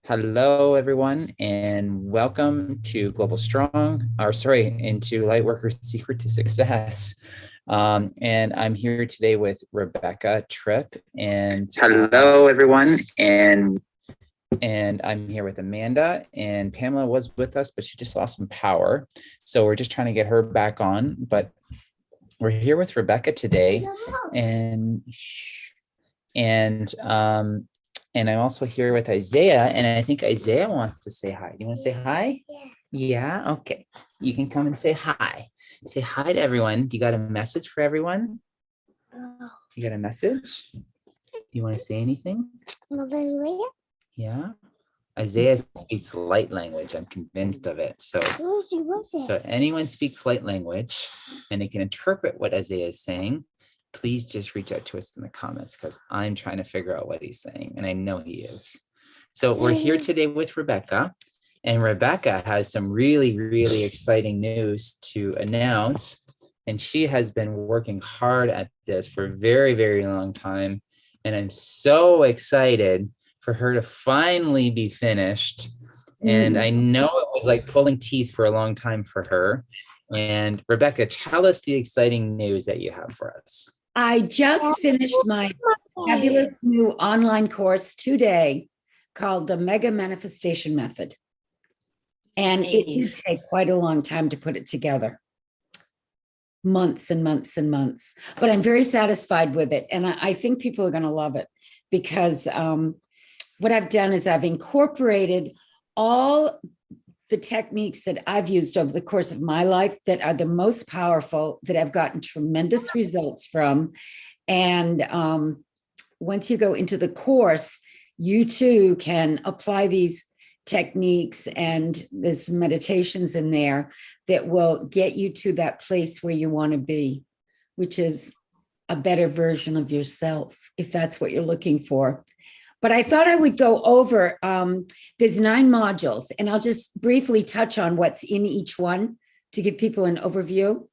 Hello, everyone, and welcome to Global Strong, into Lightworkers' Secret to Success. And I'm here today with Rebecca Tripp. And hello, everyone, and I'm here with Amanda. And Pamela was with us, but she just lost some power, so we're just trying to get her back on. But we're here with Rebecca today, and I'm also here with Isaiah, and I think Isaiah wants to say hi. Do you want to say hi? Yeah. Yeah, okay. You can come and say hi. Say hi to everyone. You got a message for everyone? You got a message? You want to say anything? Yeah. Isaiah speaks light language. I'm convinced of it. So anyone speaks light language and they can interpret what Isaiah is saying, please just reach out to us in the comments because I'm trying to figure out what he's saying, and I know he is. So we're here today with Rebecca, and Rebecca has some really, really exciting news to announce, and she has been working hard at this for a very, very long time, and I'm so excited for her to finally be finished. And I know it was like pulling teeth for a long time for her. And Rebecca, tell us the exciting news that you have for us. I just finished my fabulous new online course today called the Mega Manifestation Method. And it did take quite a long time to put it together. Months and months and months. But I'm very satisfied with it. And I think people are going to love it because what I've done is I've incorporated all the techniques that I've used over the course of my life that are the most powerful, that I've gotten tremendous results from. And once you go into the course, you too can apply these techniques, and there's meditations in there that will get you to that place where you want to be, which is a better version of yourself, if that's what you're looking for. But I thought I would go over, there's 9 modules, and I'll just briefly touch on what's in each one to give people an overview.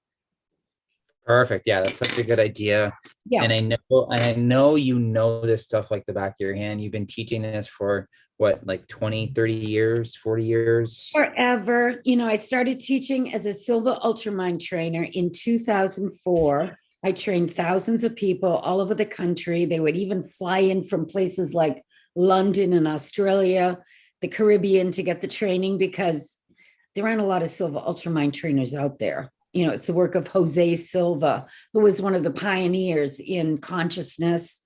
Perfect. Yeah, that's such a good idea. Yeah. And I know you know this stuff like the back of your hand. You've been teaching this for what, like 20, 30 years, 40 years? Forever. You know, I started teaching as a Silva Ultramind trainer in 2004. I trained thousands of people all over the country. They would even fly in from places like London and Australia, the Caribbean, to get the training because there aren't a lot of Silva Ultramind trainers out there. You know, it's the work of Jose Silva, who was one of the pioneers in consciousness,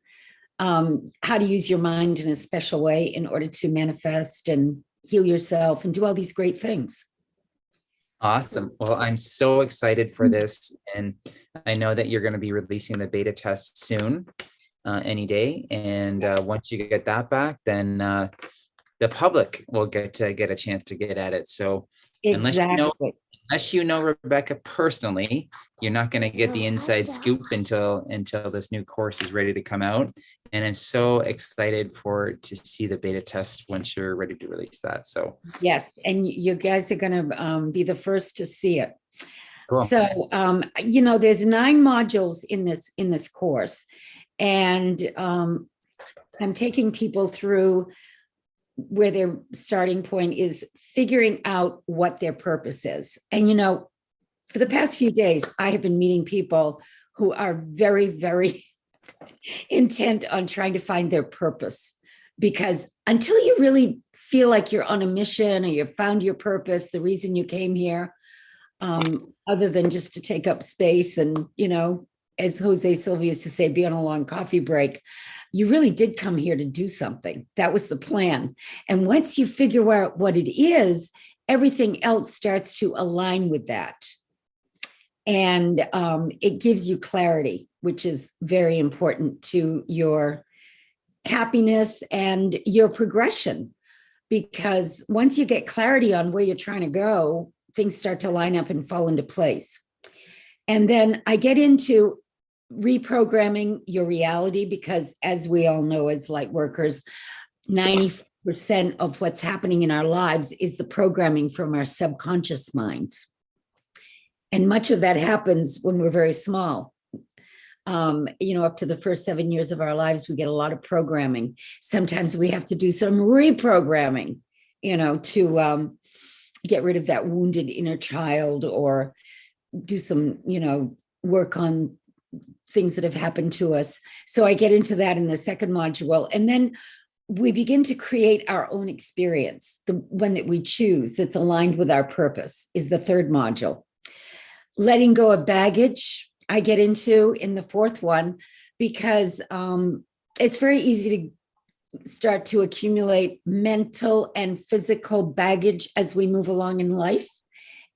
how to use your mind in a special way in order to manifest and heal yourself and do all these great things. Awesome. Well, I'm so excited for this. And I know that you're going to be releasing the beta test soon, any day. And once you get that back, then the public will get a chance to get at it. So exactly. Unless you know Rebecca personally, you're not going to get the inside scoop until this new course is ready to come out. And I'm so excited to see the beta test once you're ready to release that. So yes, and you guys are going to be the first to see it. Cool. So you know, there's 9 modules in this course, and I'm taking people through where their starting point is figuring out what their purpose is. And, you know, for the past few days, I have been meeting people who are very, very intent on trying to find their purpose, because until you really feel like you're on a mission or you've found your purpose, the reason you came here, other than just to take up space and, you know, as Jose Silva used to say, be on a long coffee break, you really did come here to do something. That was the plan. And once you figure out what it is, everything else starts to align with that. And it gives you clarity, which is very important to your happiness and your progression. Because once you get clarity on where you're trying to go, things start to line up and fall into place. And then I get into reprogramming your reality, because as we all know, as light workers, 90% of what's happening in our lives is the programming from our subconscious minds. And much of that happens when we're very small. Up to the first 7 years of our lives, we get a lot of programming. Sometimes we have to do some reprogramming, to get rid of that wounded inner child, or do some, work on things that have happened to us. So I get into that in the second module. And then we begin to create our own experience. The one that we choose that's aligned with our purpose is the third module. Letting go of baggage, I get into in the fourth one, because it's very easy to start to accumulate mental and physical baggage as we move along in life.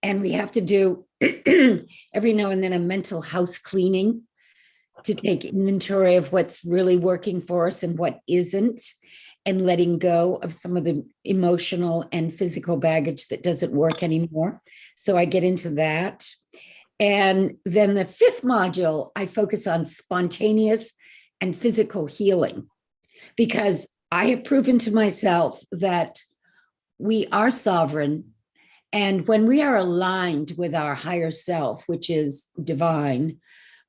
And we have to do every now and then a mental house cleaning to take inventory of what's really working for us and what isn't, and letting go of some of the emotional and physical baggage that doesn't work anymore. So I get into that. And then the fifth module, I focus on spontaneous and physical healing, because I have proven to myself that we are sovereign. And when we are aligned with our higher self, which is divine,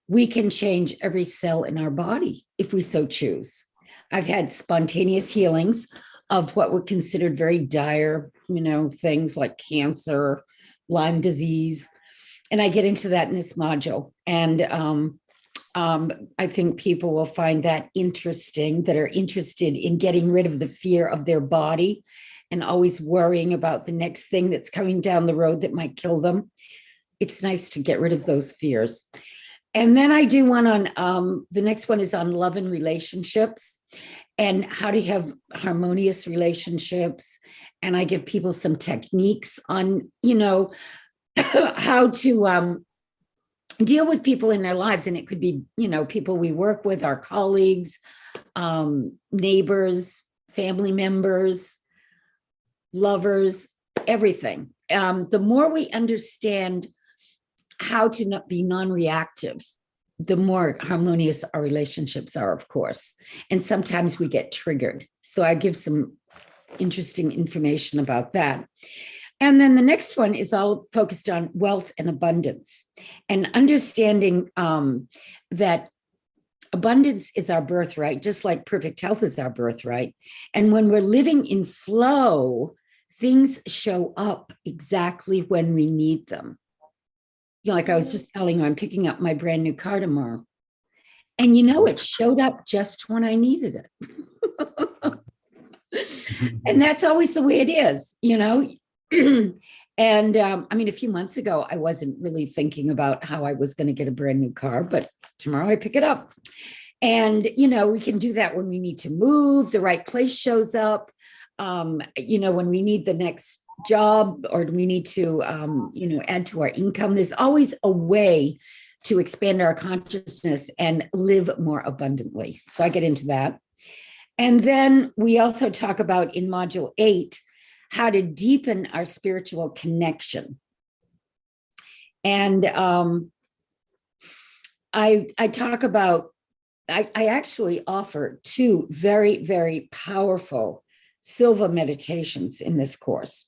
we can change every cell in our body if we so choose. I've had spontaneous healings of what were considered very dire, things like cancer, Lyme disease. And I get into that in this module. And I think people will find that interesting, that are interested in getting rid of the fear of their body and always worrying about the next thing that's coming down the road that might kill them. It's nice to get rid of those fears. And then I do one on, the next one is on love and relationships and how to have harmonious relationships. And I give people some techniques on, how to deal with people in their lives. And it could be, people we work with, our colleagues, neighbors, family members, lovers, everything. The more we understand how to not be non-reactive, the more harmonious our relationships are, of course. And sometimes we get triggered. So I give some interesting information about that. And then the next one is all focused on wealth and abundance, and understanding that abundance is our birthright, just like perfect health is our birthright. And when we're living in flow, things show up exactly when we need them. Like I was just telling you, I'm picking up my brand new car tomorrow. And it showed up just when I needed it. And that's always the way it is, And a few months ago, I wasn't really thinking about how I was going to get a brand new car, but tomorrow I pick it up. And, we can do that when we need to move, the right place shows up, when we need the next job, or we need to, add to our income. There's always a way to expand our consciousness and live more abundantly. So I get into that. And then we also talk about in module 8, how to deepen our spiritual connection. And I talk about, I actually offer 2 very, very powerful Silva meditations in this course.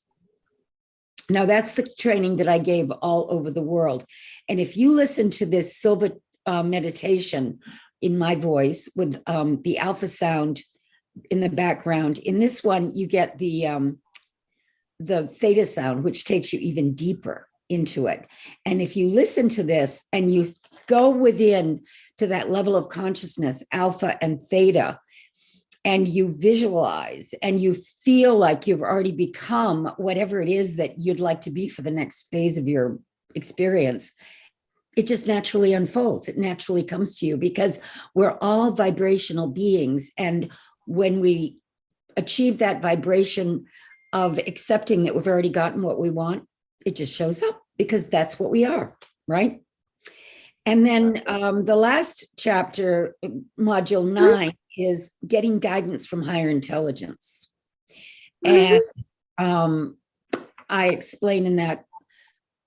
Now, that's the training that I gave all over the world. And if you listen to this Silva meditation in my voice with the alpha sound in the background, in this one, you get the theta sound, which takes you even deeper into it. And if you listen to this and you go within to that level of consciousness, alpha and theta, and you visualize and you feel like you've already become whatever it is that you'd like to be for the next phase of your experience, it just naturally unfolds. It naturally comes to you, because we're all vibrational beings. And when we achieve that vibration of accepting that we've already gotten what we want, it just shows up, because that's what we are, right? And then the last chapter, module 9, is getting guidance from higher intelligence. And I explain in that,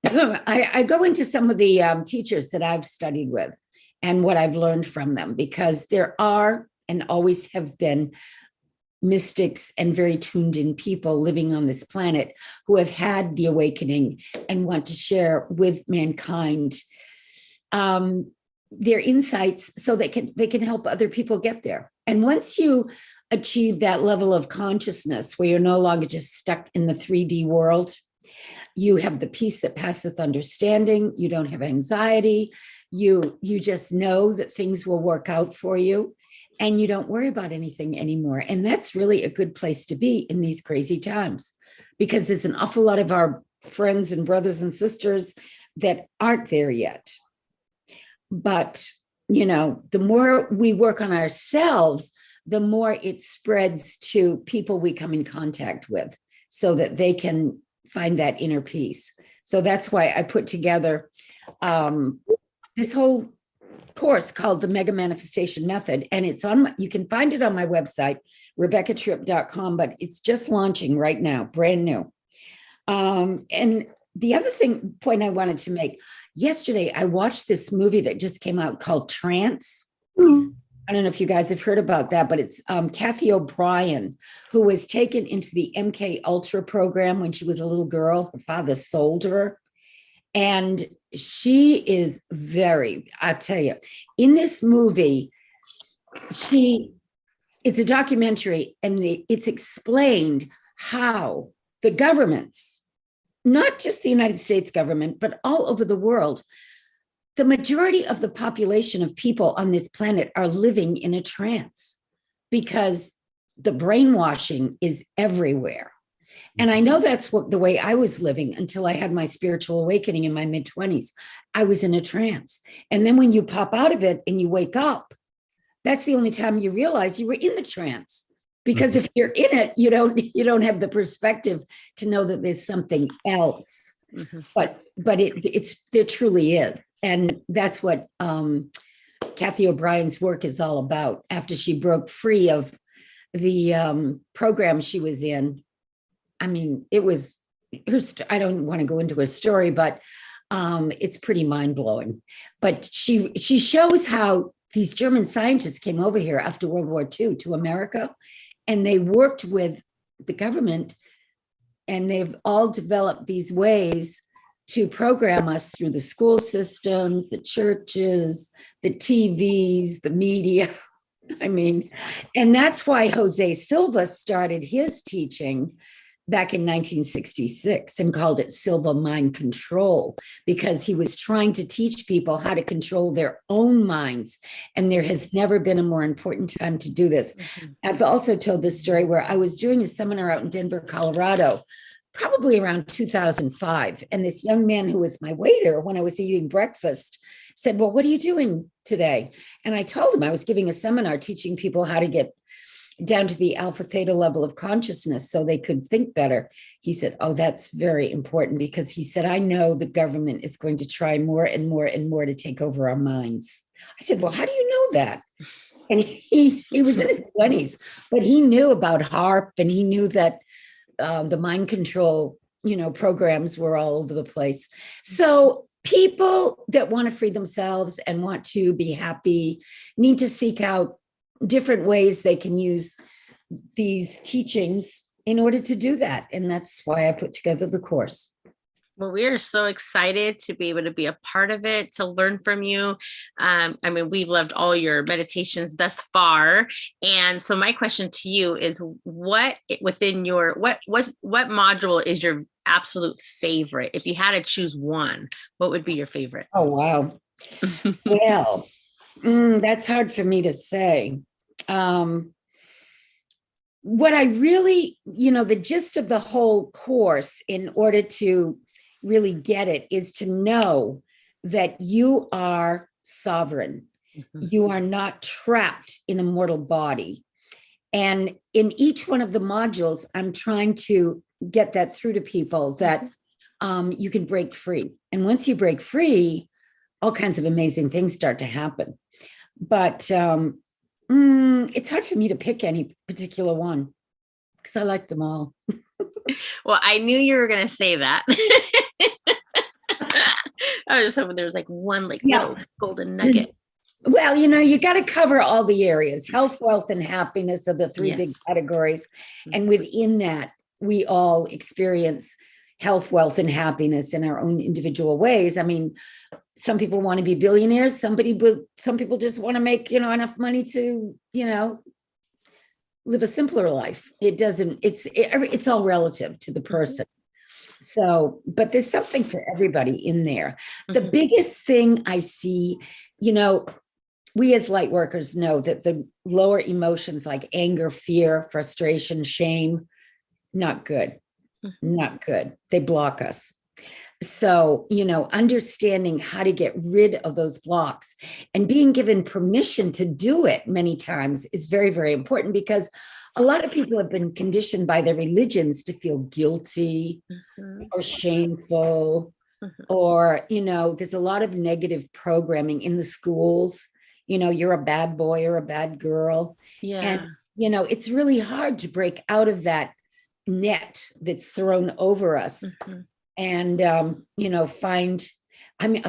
I go into some of the teachers that I've studied with and what I've learned from them, because there are and always have been mystics and very tuned in people living on this planet who have had the awakening and want to share with mankind their insights so they can help other people get there. And once you achieve that level of consciousness where you're no longer just stuck in the 3D world, you have the peace that passeth understanding, you don't have anxiety, you just know that things will work out for you, and you don't worry about anything anymore. And that's really a good place to be in these crazy times, because there's an awful lot of our friends and brothers and sisters that aren't there yet. But, you know, the more we work on ourselves, the more it spreads to people we come in contact with so that they can find that inner peace. So that's why I put together this whole course called the Mega Manifestation Method. And it's on, you can find it on my website, RebeccaTripp.com, but it's just launching right now, brand new. And the other point I wanted to make, yesterday, I watched this movie that just came out called Trance. I don't know if you guys have heard about that, but it's Kathy O'Brien, who was taken into the MK Ultra program when she was a little girl. Her father sold her. And she is I'll tell you, in this movie, it's a documentary, and it's explained how the governments, not just the United States government, but all over the world, the majority of the population of people on this planet are living in a trance because the brainwashing is everywhere. And I know that's the way I was living until I had my spiritual awakening in my mid-20s. I was in a trance. And then when you pop out of it and you wake up, that's the only time you realize you were in the trance. Because if you're in it, you don't have the perspective to know that there's something else. But there truly is. And that's what Kathy O'Brien's work is all about. After she broke free of the program she was in, I mean, it was I don't want to go into her story, but it's pretty mind-blowing. But she shows how these German scientists came over here after World War II to America, and they worked with the government, and they've all developed these ways to program us through the school systems, the churches, the TVs, the media. I mean, and that's why Jose Silva started his teaching back in 1966 and called it Silva Mind Control, because he was trying to teach people how to control their own minds. And there has never been a more important time to do this. I've also told this story where I was doing a seminar out in Denver, Colorado, probably around 2005. And this young man who was my waiter when I was eating breakfast said, "Well, what are you doing today?" And I told him I was giving a seminar teaching people how to get down to the alpha theta level of consciousness so they could think better. He said, "Oh, that's very important," because he said, "I know the government is going to try more and more and more to take over our minds." I said, "Well, how do you know that?" And he was in his 20s, but he knew about HARP, and he knew that the mind control, programs were all over the place. So people that want to free themselves and want to be happy need to seek out different ways they can use these teachings in order to do that. And that's why I put together the course. Well, we are so excited to be able to be a part of it, to learn from you. I mean, we've loved all your meditations thus far. And so my question to you is, what module is your absolute favorite? If you had to choose one, what would be your favorite? Oh, wow. Well, that's hard for me to say. What I really, the gist of the whole course, in order to really get it, is to know that you are sovereign. You are not trapped in a mortal body. And in each one of the modules, I'm trying to get that through to people, that you can break free. And once you break free, all kinds of amazing things start to happen. But it's hard for me to pick any particular one because I like them all. Well, I knew you were going to say that. I was just hoping there was like one little golden nugget. Well, you got to cover all the areas. Health, wealth, and happiness are the three big categories. And within that, we all experience health, wealth, and happiness in our own individual ways. I mean, some people want to be billionaires. Some people just want to make, enough money to, live a simpler life. It's all relative to the person. So, but there's something for everybody in there. The biggest thing I see, we as light workers know that the lower emotions like anger, fear, frustration, shame, not good, not good. They block us. So, understanding how to get rid of those blocks and being given permission to do it many times is very, very important, because a lot of people have been conditioned by their religions to feel guilty or shameful, or, there's a lot of negative programming in the schools. You're a bad boy or a bad girl. Yeah. And, it's really hard to break out of that net that's thrown over us. And, I'll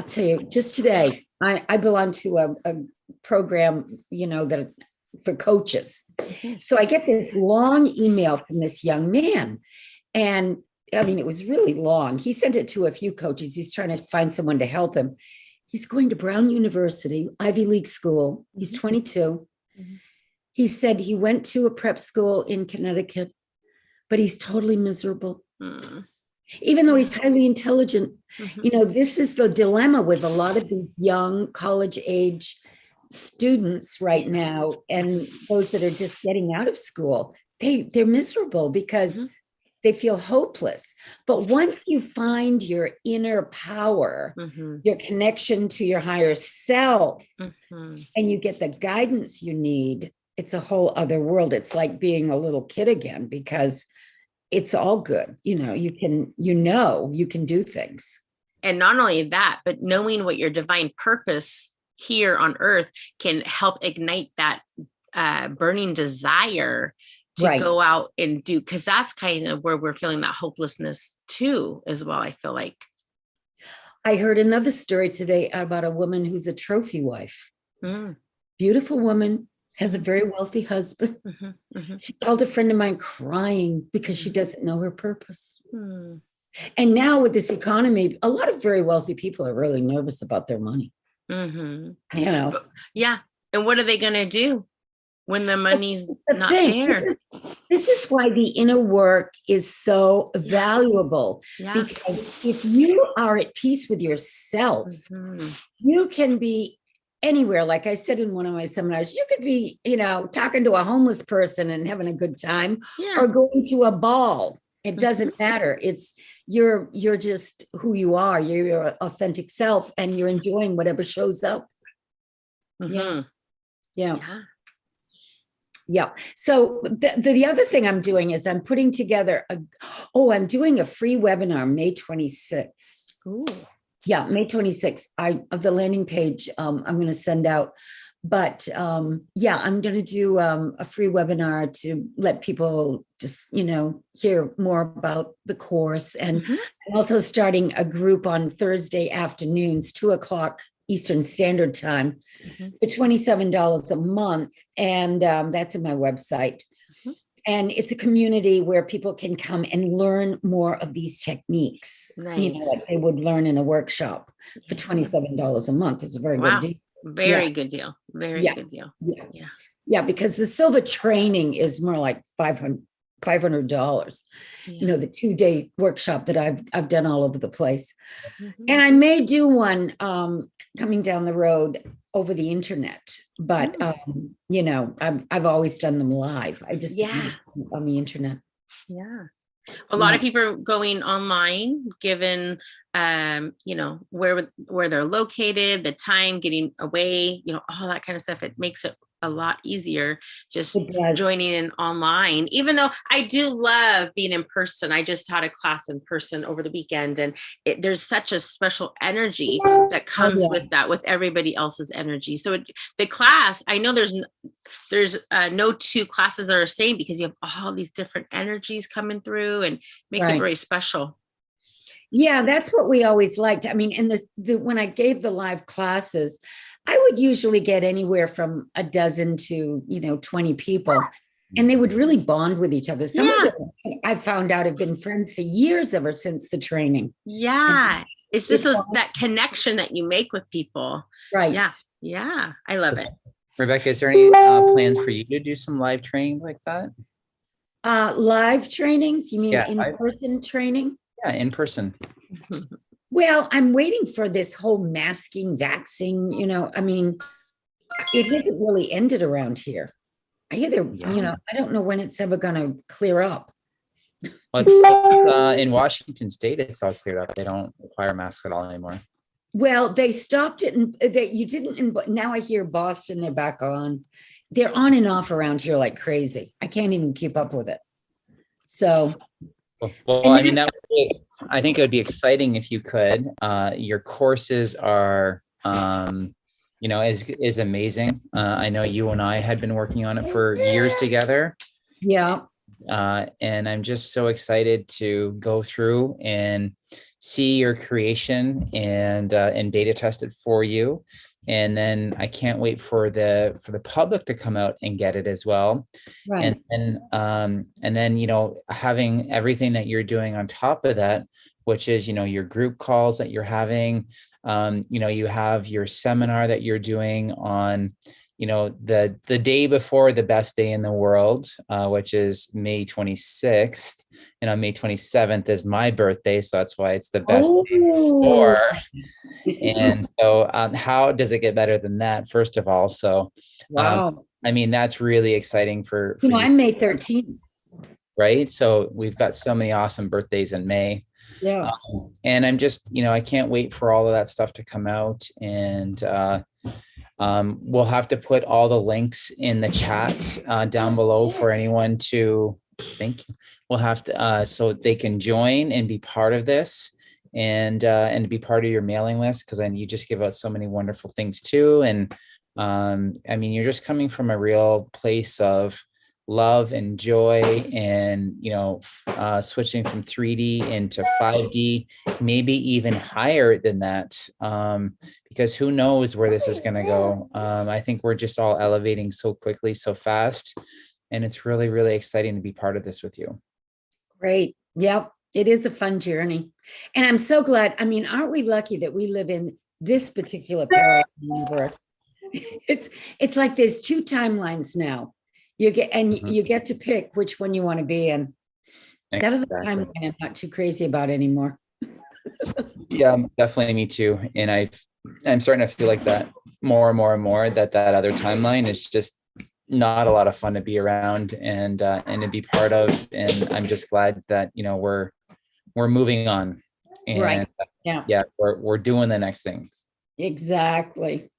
tell you, just today, I belong to a program, that for coaches. So I get this long email from this young man. And it was really long. He sent it to a few coaches. He's trying to find someone to help him. He's going to Brown University, Ivy League school. He's 22. He said he went to a prep school in Connecticut, but he's totally miserable. Even though he's highly intelligent. This is the dilemma with a lot of these young college age students right now, and those that are just getting out of school. They're miserable because they feel hopeless. But once you find your inner power, your connection to your higher self, and you get the guidance you need, it's a whole other world. It's like being a little kid again, because it's all good. You can do things. And not only that, but knowing what your divine purpose here on earth can help ignite that burning desire to go out and do, because that's kind of where we're feeling that hopelessness too, as well. I feel like. I heard another story today about a woman who's a trophy wife. Beautiful woman, has a very wealthy husband. She called a friend of mine crying because she doesn't know her purpose. And now with this economy, a lot of very wealthy people are really nervous about their money. Yeah. And what are they going to do when the money's not there? This is why the inner work is so valuable. Because if you are at peace with yourself, you can be anywhere. Like I said in one of my seminars, you could be, talking to a homeless person and having a good time, or going to a ball. It doesn't matter. It's you're just who you are. You're your authentic self, and you're enjoying whatever shows up. Yeah. So the other thing I'm doing is I'm putting together I'm doing a free webinar May 26th. Ooh. Yeah, May 26th. Of the landing page, I'm going to send out. But I'm going to do a free webinar to let people just, hear more about the course. And I'm also starting a group on Thursday afternoons, 2:00 Eastern Standard Time, for $27 a month. And that's in my website. And it's a community where people can come and learn more of these techniques, like they would learn in a workshop for $27 a month. It's a very good deal. Very good deal. Very good deal. Yeah, because the silver training is more like $500. The 2-day workshop that I've done all over the place. And I may do one coming down the road over the internet, but I've always done them live. I just on the internet. A lot of people are going online, given where they're located, the time, getting away, all that kind of stuff. It makes it a lot easier just joining in online, even though I do love being in person. I just taught a class in person over the weekend, and there's such a special energy that comes with that, with everybody else's energy. So the class, I know there's no two classes that are the same, because you have all these different energies coming through, and makes it very special. Yeah, that's what we always liked. I mean, in when I gave the live classes, I would usually get anywhere from a dozen to 20 people, and they would really bond with each other. Some of them I found out have been friends for years ever since the training. it's just that connection that you make with people. Right. Yeah. Yeah. I love it. Rebecca, is there any plans for you to do some live trainings like that? Live trainings? You mean Yeah, in-person training? Yeah, in person. Well, I'm waiting for this whole masking, vaccine, I mean, it hasn't really ended around here. I don't know when it's ever going to clear up. Well, it's, in Washington State, it's all cleared up. They don't require masks at all anymore. Well, they stopped it, and you didn't. Now I hear Boston, they're back on. They're on and off around here like crazy. I can't even keep up with it. So, well, I mean, I think it would be exciting if you could. Your courses are, is amazing. I know you and I had been working on it for years together. Yeah. And I'm just so excited to go through and see your creation and beta test it for you. And then I can't wait for the public to come out and get it as well. Right. And then having everything that you're doing on top of that, which is your group calls that you're having. You have your seminar that you're doing on the day before the best day in the world, which is May 26th, and on May 27th is my birthday. So that's why it's the best day before. And so how does it get better than that, first of all? So, wow. I mean, that's really exciting for you. I'm May 13th. Right. So we've got so many awesome birthdays in May. Yeah. And I'm just, I can't wait for all of that stuff to come out. And, we'll have to put all the links in the chat down below for anyone to, thank you. We'll have to, so they can join and be part of this and be part of your mailing list. Cause then you just give out so many wonderful things too. And I mean, you're just coming from a real place of love and joy and, switching from 3D into 5D, maybe even higher than that. Because who knows where this is going to go. I think we're just all elevating so quickly, so fast. And it's really, really exciting to be part of this with you. Great. Yep. It is a fun journey. And I'm so glad. I mean, aren't we lucky that we live in this particular parallel universe? It's like there's two timelines now. You get to pick which one you want to be in. That other timeline I'm not too crazy about anymore. Yeah, definitely me too. And I'm starting to feel like that more and more and more, that other timeline is just not a lot of fun to be around and to be part of. And I'm just glad that, we're moving on. And right. Yeah, we're doing the next things. Exactly.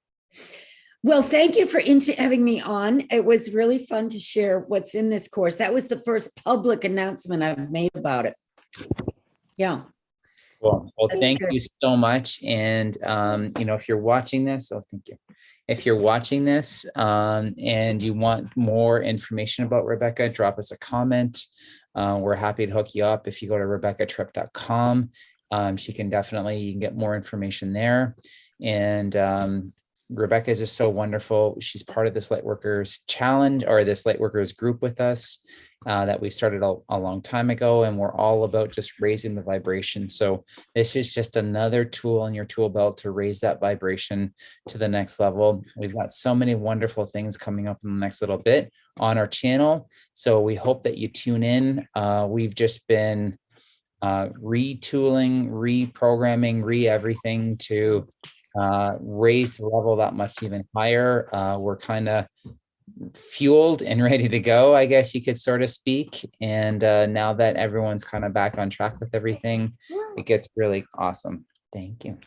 Well, thank you for having me on. It was really fun to share what's in this course. That was the first public announcement I've made about it. Yeah. Well, thank you so much. And, if you're watching this, thank you. If you're watching this and you want more information about Rebecca, drop us a comment. We're happy to hook you up. If you go to rebeccatripp.com, you can get more information there. And Rebecca is just so wonderful. She's part of this Lightworkers Challenge or this Lightworkers group with us that we started a long time ago. And we're all about just raising the vibration. So this is just another tool in your tool belt to raise that vibration to the next level. We've got so many wonderful things coming up in the next little bit on our channel. So we hope that you tune in. We've just been retooling, reprogramming, everything to raise the level that much even higher. We're kind of fueled and ready to go, I guess you could sort of speak. And now that everyone's kind of back on track with everything, it gets really awesome. Thank you.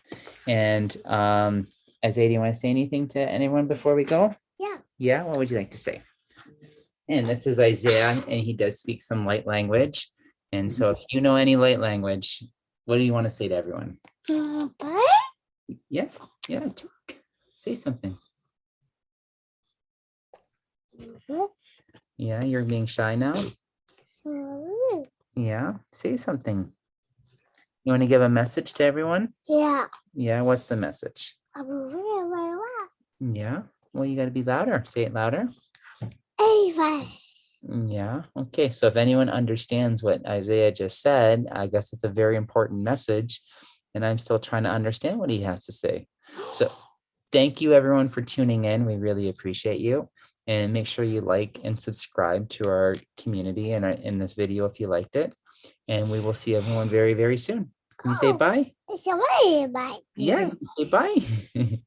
And Isaiah, do you want to say anything to anyone before we go? Yeah. Yeah, what would you like to say? And this is Isaiah, and he does speak some light language. And so if you know any light language, what do you want to say to everyone? Yeah, say something. Yeah, you're being shy now? Yeah, say something. You want to give a message to everyone? Yeah. Yeah, what's the message? Yeah, well, you got to be louder. Say it louder. Yeah, okay, so if anyone understands what Isaiah just said, I guess it's a very important message. and I'm still trying to understand what he has to say. So thank you everyone for tuning in. We really appreciate you. And make sure you like and subscribe to our community and in this video if you liked it. And we will see everyone very, very soon. Can you say bye? Bye. Yeah, say bye.